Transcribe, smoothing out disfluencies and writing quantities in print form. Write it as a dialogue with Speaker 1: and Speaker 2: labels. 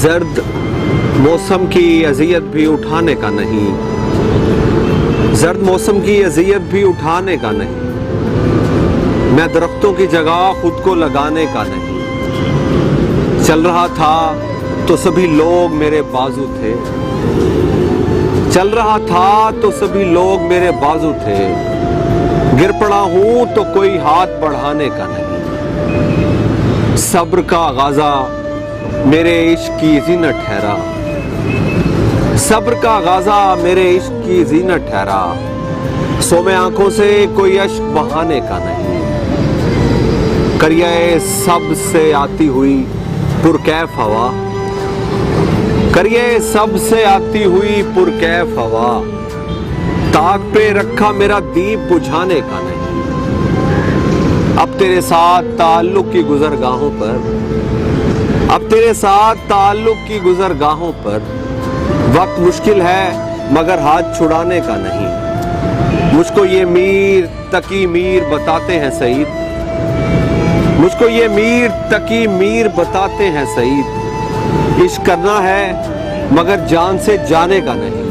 Speaker 1: जर्द मौसम की अजियत भी उठाने का नहीं, जर्द मौसम की अजियत भी उठाने का नहीं, मैं दरख्तों की जगह खुद को लगाने का नहीं। चल रहा था तो सभी लोग मेरे बाजू थे, चल रहा था तो सभी लोग मेरे बाजू थे, गिर पड़ा हूं तो कोई हाथ बढ़ाने का नहीं। सब्र का गाजा मेरे इश्क की जीनत ठहरा, सब्र का गाजा मेरे इश्क की जीनत ठहरा, सोमे आंखों से कोई अश्क बहाने का नहीं। करिए सब से आती हुई पुरकैफ हवा, करिए सब से आती हुई पुरकैफ हवा, ताक पे रखा मेरा दीप बुझाने का नहीं। अब तेरे साथ ताल्लुक की गुजरगाहों पर, अब तेरे साथ ताल्लुक की गुजरगाहों पर, वक्त मुश्किल है मगर हाथ छुड़ाने का नहीं। मुझको ये मीर तकी मीर बताते हैं सईद, मुझको ये मीर तकी मीर बताते हैं सईद। इश्क करना है मगर जान से जाने का नहीं।